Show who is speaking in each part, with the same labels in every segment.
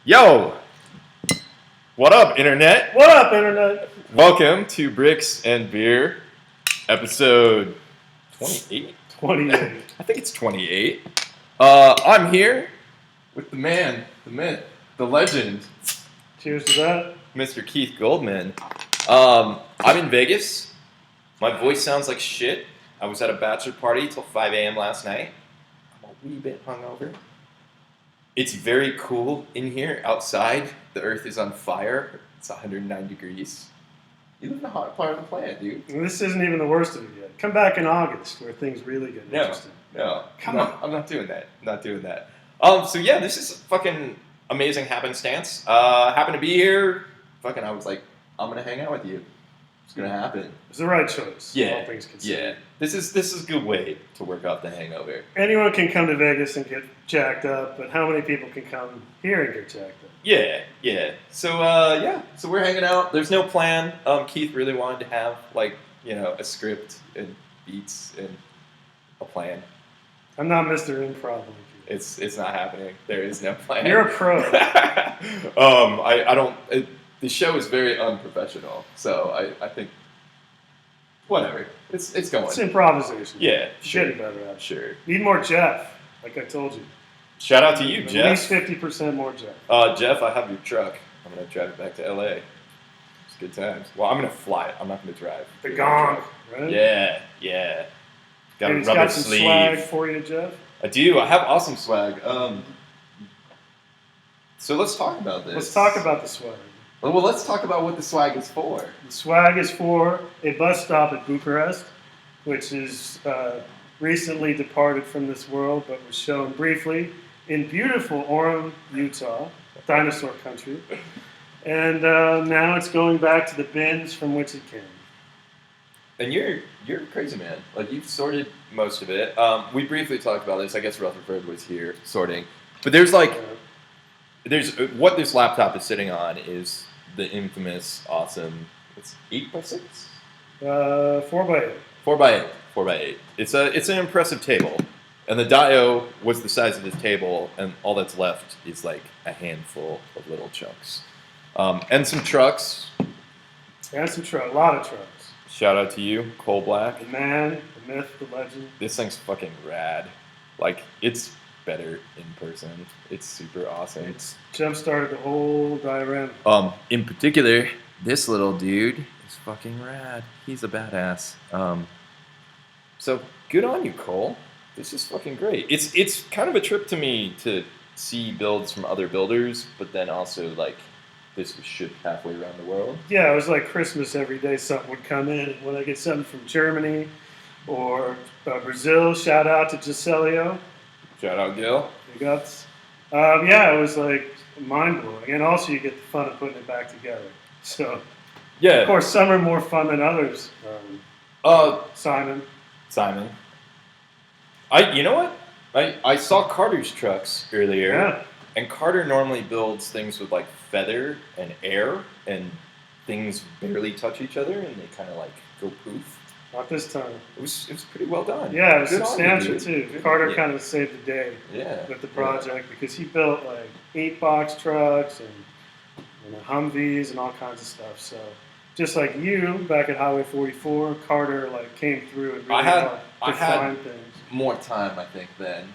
Speaker 1: Yo! What up, Internet?
Speaker 2: What up, Internet?
Speaker 1: Welcome to Bricks and Beer, episode 28?
Speaker 2: 28.
Speaker 1: I think it's 28. I'm here with the man, the myth, the legend,
Speaker 2: Cheers to that.
Speaker 1: Mr. Keith Goldman. I'm in Vegas. My voice sounds like shit. I was at a bachelor party till 5 a.m. last night. I'm a wee bit hungover. It's very cool in here outside. The earth is on fire. It's 109 degrees. You live in the hot part of the planet, dude.
Speaker 2: And this isn't even the worst of it yet. Come back in August where things really get interesting.
Speaker 1: No.
Speaker 2: Come on.
Speaker 1: I'm not doing that. So yeah, this is fucking amazing happenstance. Happened to be here. Fucking, I was like, I'm gonna hang out with you. It's gonna happen.
Speaker 2: It's the right choice.
Speaker 1: Yeah.
Speaker 2: All things considered.
Speaker 1: Yeah. This is a good way to work out the hangover.
Speaker 2: Anyone can come to Vegas and get jacked up, but how many people can come here and get jacked up?
Speaker 1: Yeah. So So we're hanging out. There's no plan. Keith really wanted to have a script and beats and a plan.
Speaker 2: I'm not Mr. Improv like you.
Speaker 1: It's not happening. There is no plan.
Speaker 2: You're a pro.
Speaker 1: I don't. The show is very unprofessional, so I think whatever. It's going.
Speaker 2: It's improvisation.
Speaker 1: Yeah,
Speaker 2: Sure. Getting better at it.
Speaker 1: Sure.
Speaker 2: Need more Jeff, like I told you.
Speaker 1: Shout out to you,
Speaker 2: At
Speaker 1: Jeff.
Speaker 2: least 50% more Jeff.
Speaker 1: Jeff, I have your truck. I'm gonna drive it back to LA. It's good times. Well, I'm gonna fly it. I'm not gonna drive.
Speaker 2: The gong, right?
Speaker 1: Yeah. Got a
Speaker 2: He's
Speaker 1: rubber
Speaker 2: got some
Speaker 1: sleeve.
Speaker 2: swag for you, Jeff.
Speaker 1: I do. I have awesome swag. So let's talk about this.
Speaker 2: Let's talk about the swag.
Speaker 1: Well, let's talk about what the swag is for.
Speaker 2: The swag is for a bus stop at Bucharest, which is recently departed from this world, but was shown briefly in beautiful Orem, Utah, dinosaur country. And now it's going back to the bins from which it came.
Speaker 1: And you're a crazy man. Like, you've sorted most of it. We briefly talked about this. I guess Rutherford was here sorting. But there's what this laptop is sitting on is the infamous, awesome, it's 8x6?
Speaker 2: 4x8.
Speaker 1: 4x8. It's an impressive table. And the Dio was the size of this table, and all that's left is like a handful of little chunks. And some trucks.
Speaker 2: And a lot of trucks.
Speaker 1: Shout out to you, Cole Black.
Speaker 2: The man, the myth, the legend.
Speaker 1: This thing's fucking rad. Like, it's better in person. It's super awesome.
Speaker 2: It's jump-started the whole diorama.
Speaker 1: In particular, this little dude is fucking rad. He's a badass. So good on you, Cole. This is fucking great. It's kind of a trip to me to see builds from other builders, but then also like this was shipped halfway around the world.
Speaker 2: Yeah, it was like Christmas every day. Something would come in. And when I get something from Germany or Brazil, shout out to Giselio.
Speaker 1: Shout out, Gil.
Speaker 2: Big ups. Yeah, it was like mind-blowing. And also you get the fun of putting it back together. So,
Speaker 1: yeah.
Speaker 2: Of course, some are more fun than others. Simon.
Speaker 1: You know what? I saw Carter's trucks earlier.
Speaker 2: Yeah.
Speaker 1: And Carter normally builds things with like feather and air, and things barely touch each other, and they kind of like go poof.
Speaker 2: Not this time.
Speaker 1: It was pretty well done.
Speaker 2: Yeah, it was
Speaker 1: Good
Speaker 2: substantial
Speaker 1: on you,
Speaker 2: too. Carter kind of saved the day with the project because he built like 8-box trucks and Humvees and all kinds of stuff. So just like you back at Highway 44, Carter like came through and really defined things.
Speaker 1: More time, I think, then.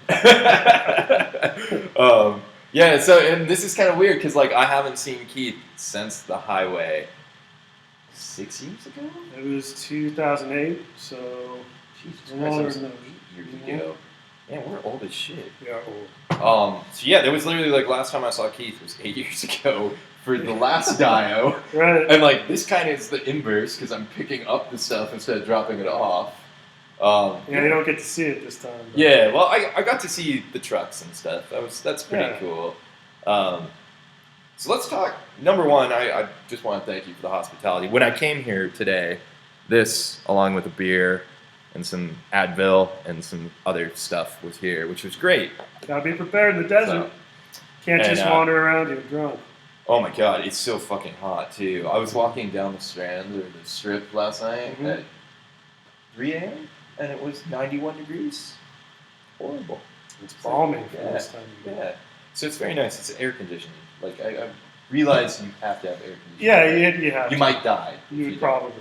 Speaker 1: Yeah, so, and this is kind of weird, because, like, I haven't seen Keith since the highway 6 years ago?
Speaker 2: It was 2008, so...
Speaker 1: Jesus Christ, that was 8 years ago. Man, we're old as shit.
Speaker 2: Yeah, old.
Speaker 1: So, yeah, that was literally, like, last time I saw Keith was 8 years ago for the last Dio.
Speaker 2: Right.
Speaker 1: And, like, this kind of is the inverse, because I'm picking up the stuff instead of dropping it off.
Speaker 2: You don't get to see it this time. But.
Speaker 1: Yeah, well, I got to see the trucks and stuff. That's pretty cool. So let's talk. Number one, I just want to thank you for the hospitality. When I came here today, this, along with a beer and some Advil and some other stuff, was here, which was great.
Speaker 2: Gotta be prepared in the desert. Can't just wander around here drunk.
Speaker 1: Oh my god, it's so fucking hot too. I was walking down the Strand or the Strip last night at 3 a.m. and it was 91 degrees. Horrible.
Speaker 2: It's balmy for this time of year.
Speaker 1: Yeah. So it's very nice. It's air conditioning. Like I realize you have to have air conditioning.
Speaker 2: Yeah, you have.
Speaker 1: You
Speaker 2: to.
Speaker 1: might die.
Speaker 2: You
Speaker 1: don't.
Speaker 2: probably.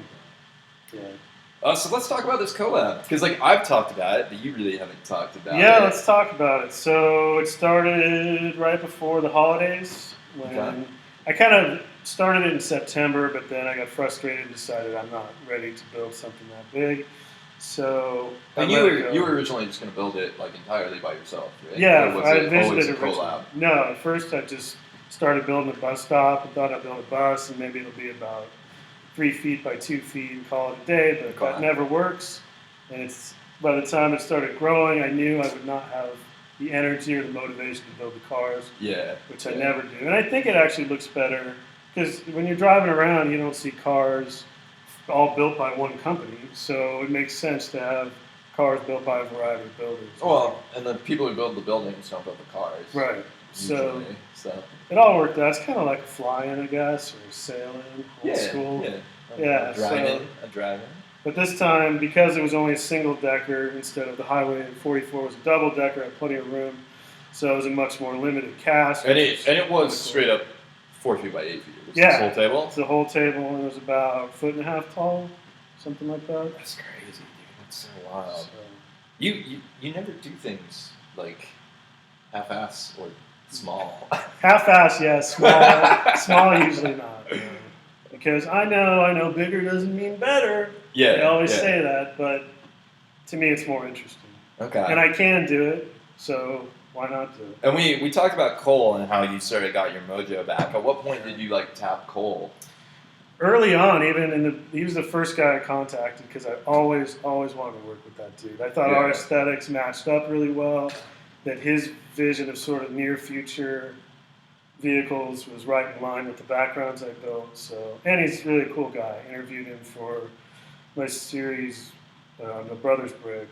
Speaker 2: Yeah.
Speaker 1: So let's talk about this collab because like I've talked about it, but you really haven't talked about it.
Speaker 2: Yeah, let's talk about it. So it started right before the holidays when I kind of started it in September, but then I got frustrated and decided I'm not ready to build something that big. So
Speaker 1: And you were originally just going to build it like entirely by yourself, right?
Speaker 2: Yeah,
Speaker 1: or was
Speaker 2: I
Speaker 1: it
Speaker 2: envisioned
Speaker 1: always
Speaker 2: it
Speaker 1: a
Speaker 2: originally.
Speaker 1: collab?
Speaker 2: No, at first I just started building a bus stop. I thought I'd build a bus and maybe it'll be about 3 feet by 2 feet and call it a day, but that never works. And it's by the time it started growing, I knew I would not have the energy or the motivation to build the cars, which I never do. And I think it actually looks better because when you're driving around, you don't see cars all built by one company, so it makes sense to have cars built by a variety of builders.
Speaker 1: Well, and the people who build the buildings don't build the cars.
Speaker 2: Right.
Speaker 1: Usually,
Speaker 2: so it all worked out. It's kind of like a fly-in, I guess, or a sail-in, old school.
Speaker 1: Yeah.
Speaker 2: A
Speaker 1: drive-in.
Speaker 2: But this time, because it was only a single-decker instead of the Highway 44 was a double-decker, I had plenty of room, so it was a much more limited cast.
Speaker 1: And it was straight up 4 feet by 8 feet. It was this whole table?
Speaker 2: It's the whole table, and it was about 1.5 feet tall, something like that.
Speaker 1: That's crazy, dude. That's so wild. So, you never do things like half-ass or small.
Speaker 2: Half-ass, yes. Small usually not. No. Because I know bigger doesn't mean better.
Speaker 1: Yeah.
Speaker 2: They always say that, but to me it's more interesting.
Speaker 1: Okay.
Speaker 2: And I can do it, so why not do it?
Speaker 1: And we talked about Cole and how you sort of got your mojo back. At what point did you like tap Cole?
Speaker 2: Early on, he was the first guy I contacted because I always wanted to work with that dude. I thought our aesthetics matched up really well, that his vision of sort of near future vehicles was right in line with the backgrounds I built. So, and he's really a cool guy. I interviewed him for my series, The Brothers Brig.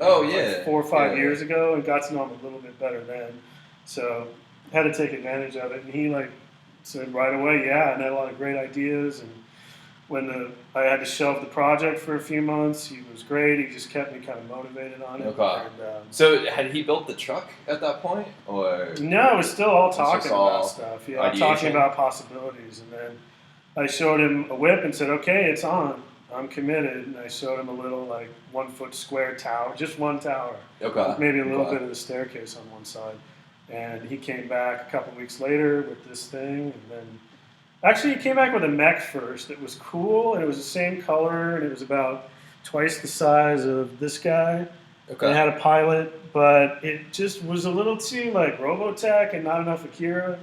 Speaker 2: Like 4 or 5 years ago, and got to know him a little bit better then. So, had to take advantage of it, and he said right away, and I had a lot of great ideas. And when I had to shelve the project for a few months, he was great. He just kept me kind of motivated on it.
Speaker 1: Okay.
Speaker 2: And,
Speaker 1: so had he built the truck at that point, or
Speaker 2: no? It was still all talking about stuff. Yeah,
Speaker 1: ideation?
Speaker 2: Talking about possibilities. And then I showed him a whip and said, "Okay, it's on. I'm committed." And I showed him a little 1 foot square tower, just one tower.
Speaker 1: Okay.
Speaker 2: Maybe a little bit of the staircase on one side. And he came back a couple weeks later with this thing, and then actually he came back with a mech first. It was cool, and it was the same color, and it was about twice the size of this guy.
Speaker 1: Okay.
Speaker 2: It had a pilot, but it just was a little too Robotech and not enough Akira.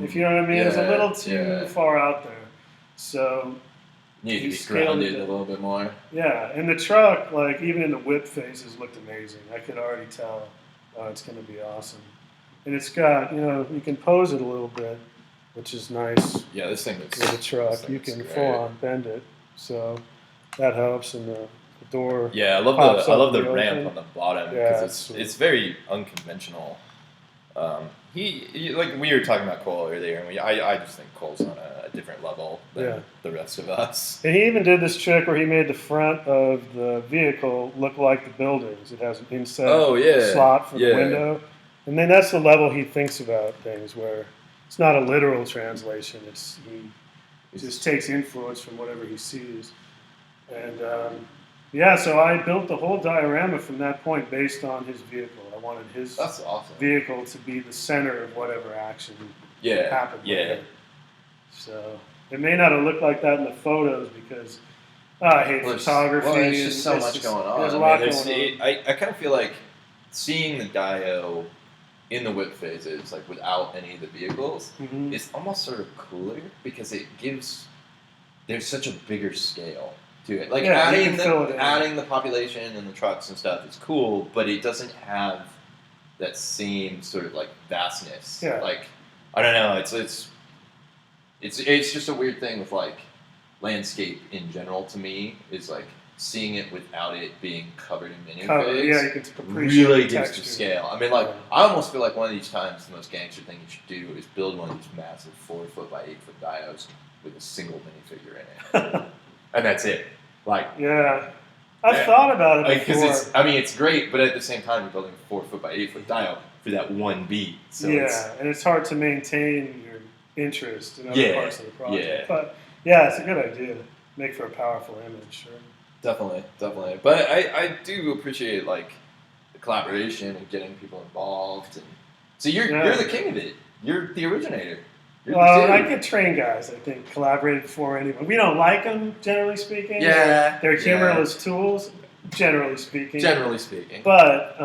Speaker 2: If you know what I mean, it was a little too far out there. So
Speaker 1: you need to be grounded a little bit more.
Speaker 2: Yeah, and the truck, even in the whip phases, looked amazing. I could already tell, it's going to be awesome. And it's got, you can pose it a little bit, which is nice.
Speaker 1: Yeah, this thing looks.
Speaker 2: With a truck, you can full on bend it, so that helps. And the door.
Speaker 1: Yeah, I love the ramp on the bottom because it's very unconventional. Like we were talking about Cole earlier, and I just think Cole's on a different level than the rest of us.
Speaker 2: And he even did this trick where he made the front of the vehicle look like the buildings. It has an inset slot for the window. And then that's the level he thinks about things, where it's not a literal translation. He just takes influence from whatever he sees. And so I built the whole diorama from that point based on his vehicle. I wanted his vehicle to be the center of whatever action happened. Yeah. So it may not have looked like that in the photos because I hate photography.
Speaker 1: Well, there's just so much going on.
Speaker 2: There's a lot going on.
Speaker 1: I kind of feel like seeing the Dio in the whip phases, without any of the vehicles, is almost sort of cooler because there's such a bigger scale to it. Adding the population and the trucks and stuff is cool, but it doesn't have that same sort of vastness.
Speaker 2: Yeah.
Speaker 1: I don't know. It's just a weird thing with landscape in general to me is seeing it without it being covered in minifigs.
Speaker 2: Yeah, you can appreciate
Speaker 1: really gives the scale. I mean, I almost feel like one of these times the most gangster thing you should do is build one of these massive 4 foot by 8 foot Dios with a single minifigure in it, and that's it.
Speaker 2: I've thought about it before.
Speaker 1: Because it's great, but at the same time you're building a 4 foot by 8 foot Dio for that one beat. So
Speaker 2: and it's hard to maintain your interest in other parts of the project.
Speaker 1: Yeah.
Speaker 2: But yeah, it's a good idea. Make for a powerful image, sure.
Speaker 1: Definitely. But I do appreciate like the collaboration and getting people involved. And so you're the king of it. You're the originator.
Speaker 2: Well, I could train guys, I think, collaborated before anyone. We don't like them, generally speaking.
Speaker 1: Yeah.
Speaker 2: They're humorless tools, generally speaking. But,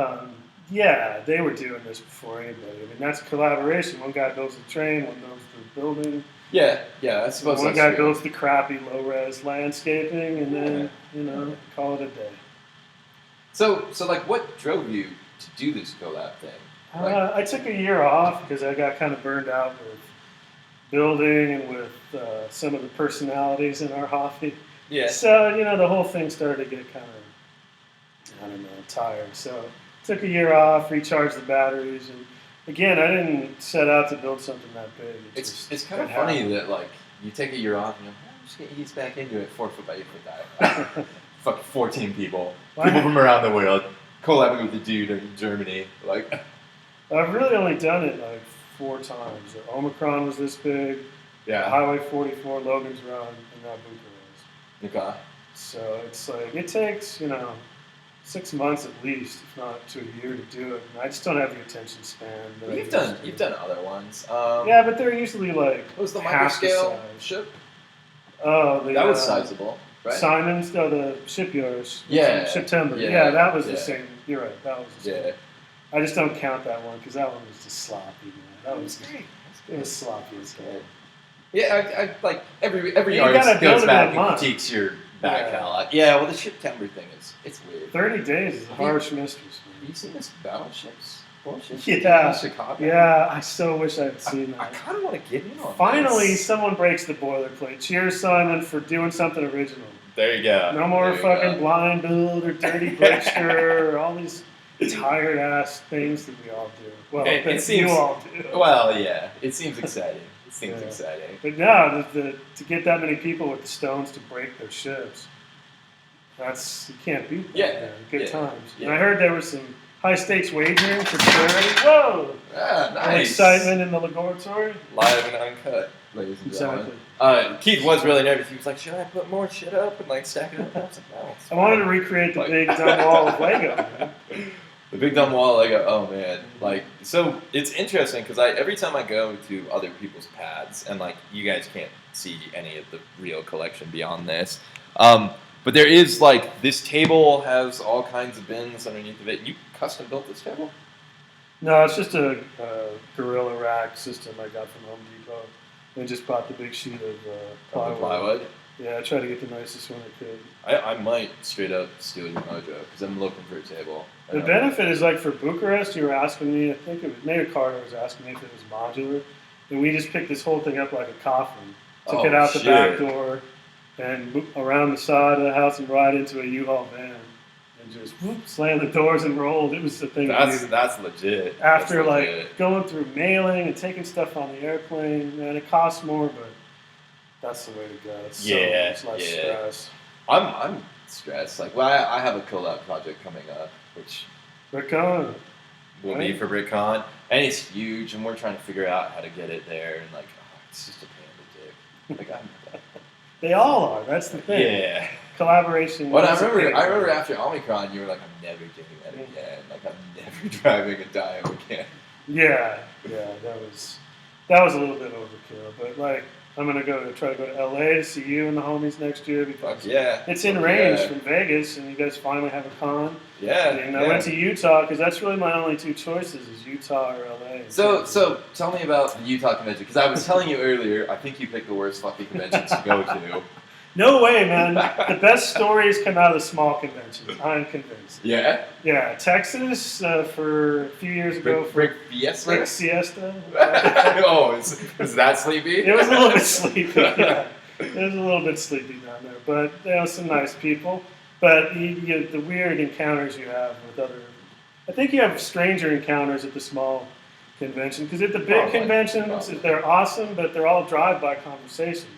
Speaker 2: they were doing this before anybody. I mean, that's collaboration. One guy builds the train, one builds the building.
Speaker 1: Yeah, I suppose
Speaker 2: one guy builds the crappy low-res landscaping, and then, call it a day.
Speaker 1: So like, what drove you to do this collab thing?
Speaker 2: I took a year off because I got kind of burned out with building and with some of the personalities in our hobby.
Speaker 1: Yeah.
Speaker 2: So, the whole thing started to get kind of, tired. So, took a year off, recharged the batteries, and again, I didn't set out to build something that big.
Speaker 1: It's kind of funny that, like, you take a year off and you're like, I'm just going to ease back into it, 4 foot by 8 foot dive. Fucking 14 people. People from around the world. Collabing with the dude in Germany. Like,
Speaker 2: I've really only done it, 4 times. Omicron was this big.
Speaker 1: Yeah.
Speaker 2: Highway 44, Logan's Run, and now Bucharest.
Speaker 1: Okay.
Speaker 2: So it's like, it takes, 6 months at least, if not to a year to do it. And I just don't have the attention span.
Speaker 1: You've done other ones.
Speaker 2: Yeah, but they're usually like
Speaker 1: what was the microscale ship?
Speaker 2: Oh,
Speaker 1: that was sizable, right?
Speaker 2: Simon's, the shipyards.
Speaker 1: Yeah.
Speaker 2: September. Yeah, that was the same. You're right. That was the same. I just don't count that one because that one was just sloppy. Man. That was great. It was sloppy as hell.
Speaker 1: Yeah, I like every artist goes back and critiques your back catalog. Yeah, well, the September thing it's weird.
Speaker 2: 30 days is a harsh mistress. Man.
Speaker 1: Have you seen this battleships? Bullshit.
Speaker 2: Yeah.
Speaker 1: In Chicago.
Speaker 2: Yeah, I so wish I had seen that.
Speaker 1: I kind of want to get in on
Speaker 2: Finally,
Speaker 1: this.
Speaker 2: someone breaks the boilerplate. Cheers, Simon, for doing something original.
Speaker 1: There you go.
Speaker 2: No more fucking blind build or dirty blister or all these tired ass things that we all do. Well, it seems, you all do.
Speaker 1: Well, yeah, it seems exciting. It seems exciting.
Speaker 2: But no, to get that many people with the stones to break their ships, you can't beat that.
Speaker 1: Yeah.
Speaker 2: Good times.
Speaker 1: Yeah.
Speaker 2: And I heard there was some high stakes wagering for charity. Whoa!
Speaker 1: Ah, nice.
Speaker 2: And excitement in the laboratory.
Speaker 1: Live and uncut, ladies and gentlemen. Keith was really nervous. He was like, should I put more shit up and stack it up? I was like, no.
Speaker 2: I wanted to recreate the big dumb wall of Lego, man.
Speaker 1: The big dumb wall of Lego, oh man. So it's interesting because every time I go to other people's pads, and you guys can't see any of the real collection beyond this, but there is this table has all kinds of bins underneath of it. You custom built this table?
Speaker 2: No, it's just a Gorilla Rack system I got from Home Depot. I just bought the big sheet of plywood. Yeah, I tried to get the nicest one I could.
Speaker 1: I might straight up steal your mojo because I'm looking for a table.
Speaker 2: The benefit is for Bucharest, you were asking me, I think it was maybe Carter was asking me if it was modular, and we just picked this whole thing up like a coffin, took it out the back door, and around the side of the house and right into a U-Haul van, and just slammed the doors and rolled. It was the thing.
Speaker 1: That's legit.
Speaker 2: After going through mailing and taking stuff on the airplane, man, it costs more, but that's the way to go. It's so much less stress.
Speaker 1: I'm stressed. I have a collab project coming up, which
Speaker 2: BritCon
Speaker 1: will be for BritCon, and it's huge, and we're trying to figure out how to get it there, and it's just a pain in the dick.
Speaker 2: They all are. That's the thing.
Speaker 1: Yeah.
Speaker 2: Collaboration.
Speaker 1: Well, I remember after Omicron, you were like, I'm never doing that again. I'm never driving a dive again.
Speaker 2: Yeah, that was a little bit overkill, but I'm gonna try to go to LA to see you and the homies next year because it's in range from Vegas, and you guys finally have a con.
Speaker 1: Yeah.
Speaker 2: And I went to Utah because that's really my only 2 choices: is Utah or LA.
Speaker 1: So tell me about the Utah convention because I was telling you earlier, I think you picked the worst fucking conventions to go to.
Speaker 2: No way, man. The best stories come out of the small conventions. I'm convinced.
Speaker 1: Yeah?
Speaker 2: Yeah. Texas, for a few years ago.
Speaker 1: Brick Fiesta?
Speaker 2: Brick Siesta.
Speaker 1: Oh, is that sleepy?
Speaker 2: It was a little bit sleepy, yeah. It was a little bit sleepy down there. But, some nice people. But the weird encounters you have with other... I think you have stranger encounters at the small convention. Because at the big conventions, they're awesome, but they're all drive-by conversations.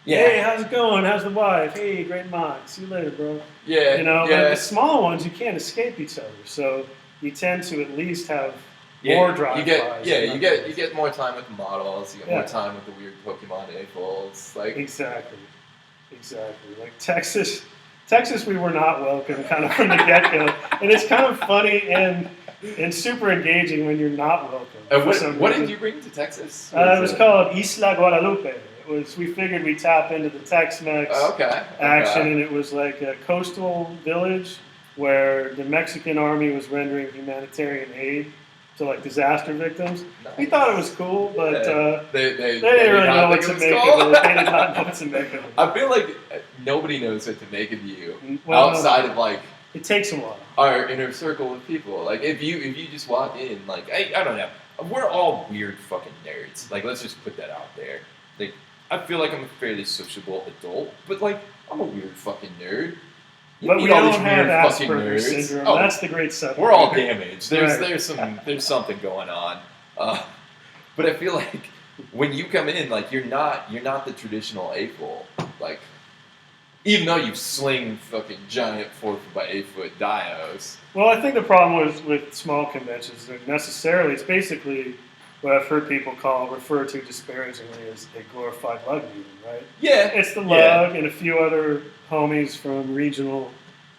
Speaker 2: Yeah. Hey, how's it going? How's the wife? Hey, great mind. See you later, bro.
Speaker 1: Yeah.
Speaker 2: But the small ones, you can't escape each other. So you tend to at least have more drive-bys.
Speaker 1: You get more time with the models. You get more
Speaker 2: Yeah.
Speaker 1: time with the weird Pokemon AFOLs. Like
Speaker 2: Exactly. Like Texas, we were not welcome kind of from the get-go. And it's kind of funny and super engaging when you're not welcome.
Speaker 1: and
Speaker 2: for some
Speaker 1: what
Speaker 2: reason.
Speaker 1: did you bring to Texas?
Speaker 2: It was called Isla Guadalupe. We figured we'd tap into the Tex-Mex action, and it was like a coastal village where the Mexican army was rendering humanitarian aid to like disaster victims.
Speaker 1: Nice.
Speaker 2: We thought it was cool, but
Speaker 1: they
Speaker 2: they didn't really know what to make of it. They did not know what to make of it.
Speaker 1: I feel like nobody knows what to make of you
Speaker 2: Well,
Speaker 1: outside of like
Speaker 2: it takes a while.
Speaker 1: our inner circle of people. Like if you just walk in, like I don't know, we're all weird fucking nerds. Like let's just put that out there. Like I feel like I'm a fairly sociable adult, but like I'm a weird fucking nerd. You
Speaker 2: But
Speaker 1: meet
Speaker 2: we
Speaker 1: all
Speaker 2: don't
Speaker 1: these
Speaker 2: have
Speaker 1: weird fucking
Speaker 2: Asperger's
Speaker 1: nerds.
Speaker 2: syndrome.
Speaker 1: Oh,
Speaker 2: That's the great subject.
Speaker 1: we're all damaged.
Speaker 2: Right.
Speaker 1: There's something going on. But I feel like when you come in, like you're not the traditional AFOL. Like even though you sling fucking giant 4-foot-by-8-foot dios.
Speaker 2: Well, I think the problem with small conventions, it's basically what I've heard people refer to disparagingly as a glorified lug meeting, right?
Speaker 1: Yeah.
Speaker 2: It's the lug and a few other homies from regional,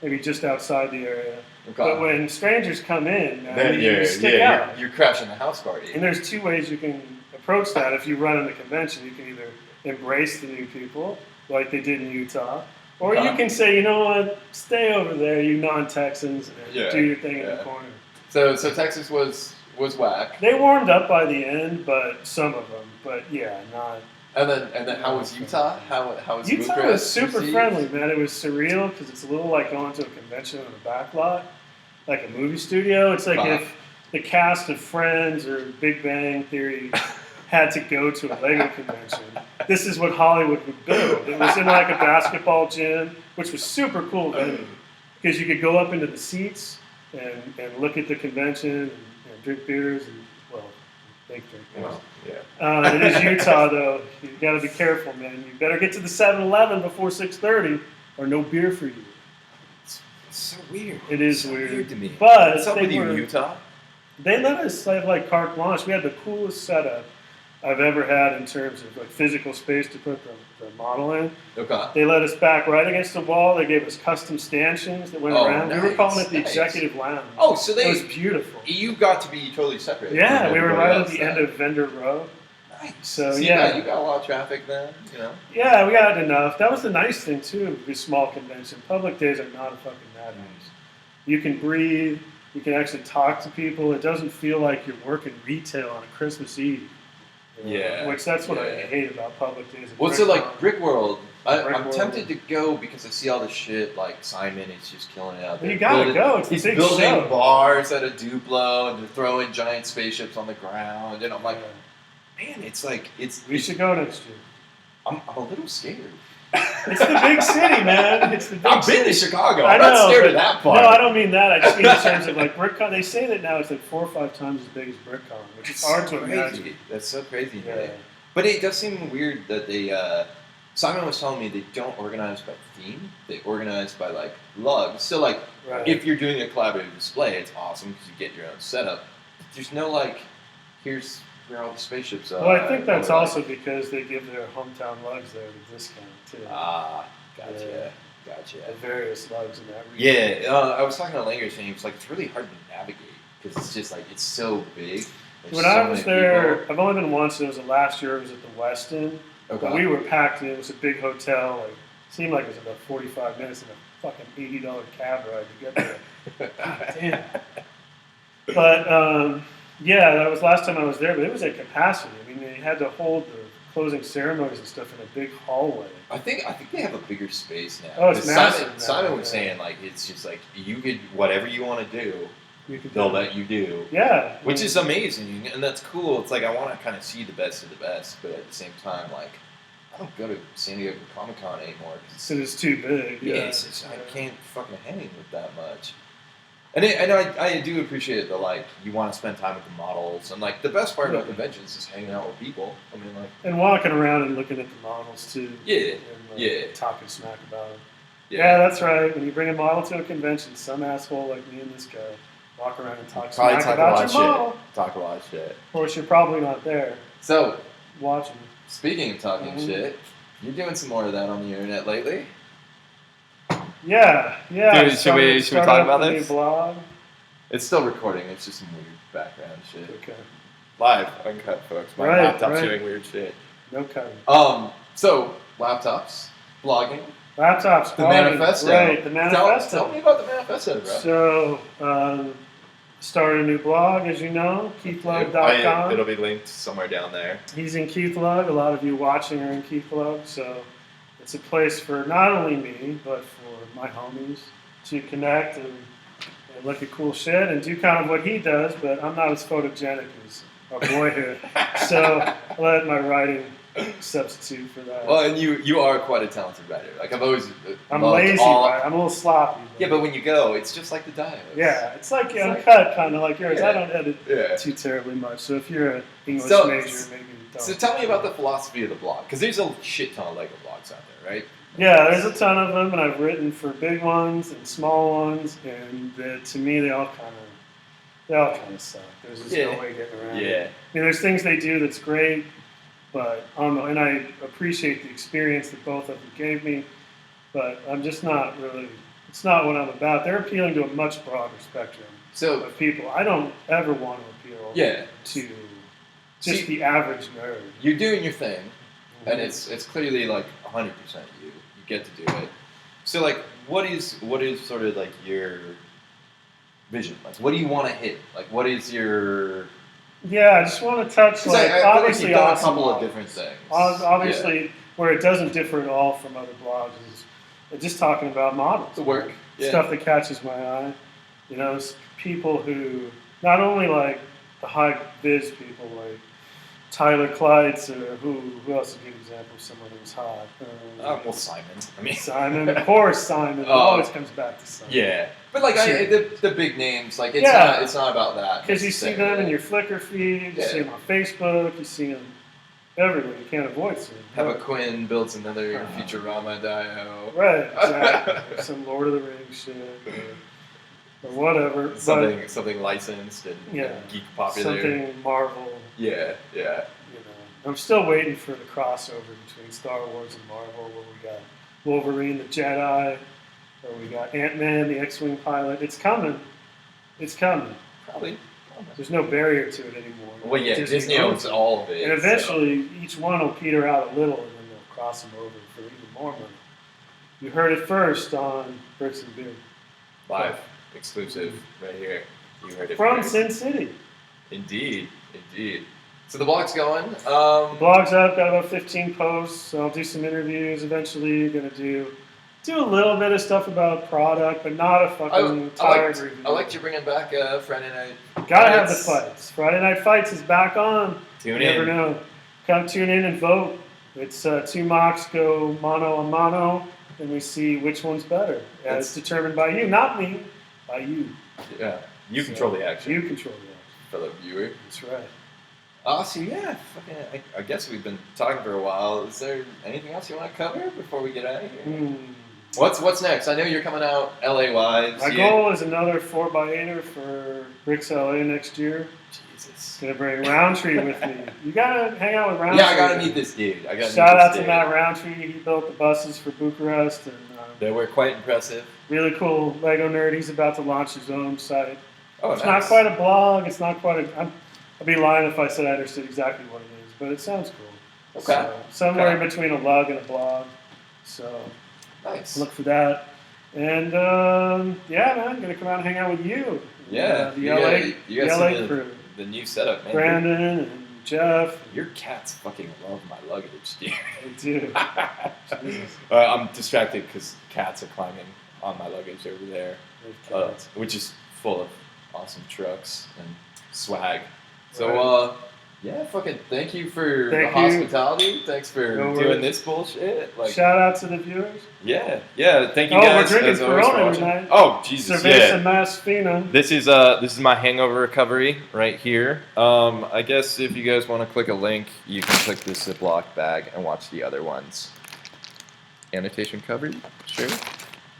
Speaker 2: maybe just outside the area.
Speaker 1: Okay.
Speaker 2: But when strangers come in,
Speaker 1: Then
Speaker 2: you stick out.
Speaker 1: you're crashing the house party.
Speaker 2: And there's two ways you can approach that. If you run in the convention, you can either embrace the new people, like they did in Utah, or you can say, you know what, stay over there, you non-Texans, and do your thing in the corner.
Speaker 1: So Texas was whack.
Speaker 2: They warmed up by the end, but some of them. But yeah, not.
Speaker 1: And then how was Utah? How was
Speaker 2: Utah
Speaker 1: Bucharest
Speaker 2: was super
Speaker 1: received?
Speaker 2: friendly, man. It was surreal because it's a little like going to a convention on a back lot, like a movie studio. It's like if the cast of Friends or Big Bang Theory had to go to a Lego convention. This is what Hollywood would build. It was in like a basketball gym, which was super cool venue because you could go up into the seats and look at the convention and drink beers and fake drink beers.
Speaker 1: Well, yeah.
Speaker 2: It is Utah though. You got to be careful, man. You better get to the 7-Eleven before 6:30, or no beer for you.
Speaker 1: It's so weird.
Speaker 2: It is
Speaker 1: so
Speaker 2: weird
Speaker 1: to me.
Speaker 2: But
Speaker 1: what's up with you, Utah?
Speaker 2: They let us have like carte blanche. We had the coolest setup I've ever had in terms of like physical space to put the model in.
Speaker 1: Okay.
Speaker 2: They let us back right against the wall. They gave us custom stanchions that went around. We were calling it the executive lounge.
Speaker 1: Oh, so
Speaker 2: it was beautiful.
Speaker 1: You got to be totally separate.
Speaker 2: Yeah, we were right at the end of vendor row.
Speaker 1: Nice.
Speaker 2: So
Speaker 1: you got a lot of traffic then, you know.
Speaker 2: Yeah, we got enough. That was the nice thing too of these small convention. Public days are not a fucking madhouse. You can breathe. You can actually talk to people. It doesn't feel like you're working retail on a Christmas Eve. Which that's what I hate about public days.
Speaker 1: Well, so like Brick World, I'm tempted to go because I see all the shit. Like Simon is just killing it out there.
Speaker 2: You gotta go. It's
Speaker 1: he's
Speaker 2: a big
Speaker 1: building
Speaker 2: show.
Speaker 1: bars at a Duplo, and they're throwing giant spaceships on the ground. And I'm like, man, it's like
Speaker 2: We should go next year.
Speaker 1: I'm a little scared.
Speaker 2: It's the big city, man. It's the big
Speaker 1: I've
Speaker 2: city.
Speaker 1: been to Chicago.
Speaker 2: I
Speaker 1: I'm
Speaker 2: know,
Speaker 1: not scared of that part.
Speaker 2: No, I don't mean that. I just mean in terms of like BrickCon. They say that now it's like 4 or 5 times as big as BrickCon, which is hard to imagine.
Speaker 1: That's so crazy.
Speaker 2: Yeah.
Speaker 1: But it does seem weird that they. Simon was telling me they don't organize by theme. They organize by like lugs. So like, if you're doing a collaborative display, it's awesome because you get your own setup. But there's no like, here's where all the spaceships are.
Speaker 2: Well, I think that's also because they give their hometown lugs there the discount too.
Speaker 1: Ah, gotcha.
Speaker 2: The various lugs in that region.
Speaker 1: Yeah, I was talking to Langer's and he was like, it's really hard to navigate because it's just like it's so big.
Speaker 2: When I was there, I've only been once. It was the last year. It was at the Westin.
Speaker 1: Okay.
Speaker 2: We were packed in. It was a big hotel. Like, it seemed like it was about 45 minutes in a fucking $80 cab ride to get there. God damn. But yeah, that was last time I was there. But it was at capacity. I mean, they had to hold the closing ceremonies and stuff in a big hallway.
Speaker 1: I think they have a bigger space now.
Speaker 2: Oh, it's massive.
Speaker 1: Simon was saying like it's just like you could whatever you want to do. They'll let you do.
Speaker 2: Yeah.
Speaker 1: Which is amazing, and that's cool. It's like I want to kind of see the best of the best, but at the same time, like, I don't go to San Diego Comic-Con anymore.
Speaker 2: Because it's too big.
Speaker 1: Yeah, I can't fucking hang with that much. And I do appreciate that, like, you want to spend time with the models, and, like, the best part about conventions is hanging out with people. I mean, like...
Speaker 2: And walking around and looking at the models, too.
Speaker 1: Yeah,
Speaker 2: and, talking smack about them. Yeah, that's right. When you bring a model to a convention, some asshole like me and this guy walk around and talk
Speaker 1: Probably
Speaker 2: smack
Speaker 1: talk a
Speaker 2: about
Speaker 1: lot
Speaker 2: your
Speaker 1: of shit.
Speaker 2: model.
Speaker 1: Talk a lot of shit.
Speaker 2: Of course, you're probably not there
Speaker 1: So,
Speaker 2: watching.
Speaker 1: speaking of talking shit, you're doing some more of that on the internet lately.
Speaker 2: Yeah.
Speaker 1: Dude, should we talk about
Speaker 2: the
Speaker 1: this?
Speaker 2: New blog.
Speaker 1: It's still recording. It's just some weird background shit.
Speaker 2: Okay.
Speaker 1: Live, uncut, folks. My laptop's doing weird shit.
Speaker 2: No cutting.
Speaker 1: So laptops, blogging,
Speaker 2: Laptops.
Speaker 1: the
Speaker 2: blogging.
Speaker 1: manifesto.
Speaker 2: Right, the manifesto.
Speaker 1: Tell me about the manifesto, bro.
Speaker 2: So, started a new blog, as you know, keithlug.com.
Speaker 1: It'll be linked somewhere down there.
Speaker 2: He's in Keithlug. A lot of you watching are in Keithlug, so it's a place for not only me, but for my homies to connect and look at cool shit and do kind of what he does, but I'm not as photogenic as our boy here. So I let my writing substitute for that.
Speaker 1: Well, and you are quite a talented writer. Like I've always
Speaker 2: I'm lazy, right? I'm a little sloppy.
Speaker 1: Yeah, but when you go, it's just like the dialogue.
Speaker 2: Yeah, it's like uncut, kind of like yours.
Speaker 1: Yeah.
Speaker 2: I don't edit too terribly much. So if you're an English major, maybe don't.
Speaker 1: So tell me about the philosophy of the blog, because there's a shit ton of Lego blogs out there, right?
Speaker 2: Yeah, there's a ton of them, and I've written for big ones and small ones, and to me, they all kind of suck. There's just no way getting around it. I mean, there's things they do that's great, but I don't know, and I appreciate the experience that both of them gave me, but I'm just not really. It's not what I'm about. They're appealing to a much broader spectrum of people. I don't ever want to appeal to just the average nerd.
Speaker 1: You're doing your thing, and it's clearly like 100% you. You get to do it. So like, what is sort of like your vision? Like, what do you want to hit? Like, what is your?
Speaker 2: Yeah, I just want to touch like
Speaker 1: I
Speaker 2: obviously
Speaker 1: feel like you've done a
Speaker 2: awesome
Speaker 1: couple of
Speaker 2: models.
Speaker 1: different things.
Speaker 2: Obviously, where it doesn't differ at all from other blogs is just talking about models.
Speaker 1: The work.
Speaker 2: Stuff that catches my eye. You know, it's people who not only like the high viz people like Tyler Kleitz or who else is a good example of someone who's hot?
Speaker 1: Well, Simon. I mean,
Speaker 2: Simon, of course, Simon. It always comes back to Simon.
Speaker 1: Yeah, but like the big names, like it's not about that.
Speaker 2: Because you see them in your Flickr feed, you see them on Facebook, you see them everywhere. You can't avoid seeing them.
Speaker 1: Have a Quinn builds another Futurama dio.
Speaker 2: Right, exactly. Some Lord of the Rings shit. Or whatever.
Speaker 1: Something licensed and geek popular.
Speaker 2: Something Marvel.
Speaker 1: Yeah.
Speaker 2: You know, I'm still waiting for the crossover between Star Wars and Marvel, where we got Wolverine the Jedi, or we got Ant-Man the X-Wing pilot. It's coming.
Speaker 1: Probably.
Speaker 2: There's no barrier to it anymore.
Speaker 1: Well, yeah, Disney owns all of it.
Speaker 2: And eventually, each one will peter out a little, and then they'll cross them over for even more money. You heard it first on Bricks and Beer.
Speaker 1: Live. Exclusive right here. You heard it
Speaker 2: from
Speaker 1: first.
Speaker 2: Sin City.
Speaker 1: Indeed. So the blog's going.
Speaker 2: The blog's up, got about 15 posts. So I'll do some interviews eventually. Gonna do a little bit of stuff about product, but not a fucking tired review.
Speaker 1: I liked you bringing back Friday Night.
Speaker 2: Gotta have the fights. Friday Night Fights is back on.
Speaker 1: Tune in.
Speaker 2: You never know. Come tune in and vote. It's two mocks go mano a mano, and we see which one's better. As determined by you, not me. By you.
Speaker 1: Yeah. You control the action.
Speaker 2: You control the action.
Speaker 1: Fellow viewer.
Speaker 2: That's right.
Speaker 1: So yeah, I guess we've been talking for a while. Is there anything else you want to cover before we get out of here? What's next? I know you're coming out LA-wise.
Speaker 2: My goal is another 4x8er for Bricks LA next year.
Speaker 1: Jesus.
Speaker 2: Gonna bring Roundtree with me. You gotta hang out with Roundtree.
Speaker 1: Yeah, I gotta meet this dude.
Speaker 2: Shout out to Matt Roundtree. He built the buses for Bucharest, and
Speaker 1: they were quite impressive.
Speaker 2: Really cool Lego nerd. He's about to launch his own site.
Speaker 1: Oh,
Speaker 2: it's not quite a blog. It's not quite a. I'd be lying if I said I understood exactly what it is, but it sounds cool.
Speaker 1: Okay.
Speaker 2: So, somewhere in between a lug and a blog. So
Speaker 1: nice.
Speaker 2: Look for that. And yeah, man, I'm gonna come out and hang out with you.
Speaker 1: Yeah.
Speaker 2: The LA crew.
Speaker 1: The new setup, man.
Speaker 2: Brandon and Jeff.
Speaker 1: Your cats fucking love my luggage, dude.
Speaker 2: They do.
Speaker 1: I'm distracted because cats are climbing on my luggage over there, which is full of awesome trucks and swag. So, yeah, fucking thank you for the hospitality. Thanks for doing this bullshit.
Speaker 2: Shout out to the viewers.
Speaker 1: Yeah. Thank you guys.
Speaker 2: We're drinking Corona tonight.
Speaker 1: Oh, Jesus,
Speaker 2: Cerveza Más Fina.
Speaker 1: This is my hangover recovery right here. I guess if you guys want to click a link, you can click the Ziploc bag and watch the other ones. Annotation covered? Sure.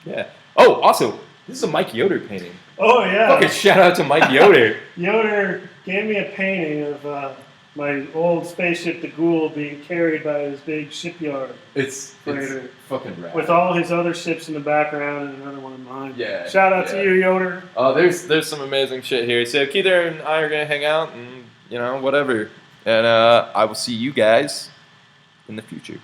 Speaker 1: Yeah. Oh, also, This is a Mike Yoder painting.
Speaker 2: Oh yeah.
Speaker 1: Fucking shout out to Mike Yoder.
Speaker 2: Yoder gave me a painting of my old spaceship, the Ghoul, being carried by his big shipyard
Speaker 1: It's
Speaker 2: freighter
Speaker 1: fucking rad.
Speaker 2: with all his other ships in the background and another one of mine.
Speaker 1: Yeah.
Speaker 2: Shout out to you, Yoder.
Speaker 1: Oh, there's some amazing shit here. So Keither and I are gonna hang out and whatever. And I will see you guys in the future.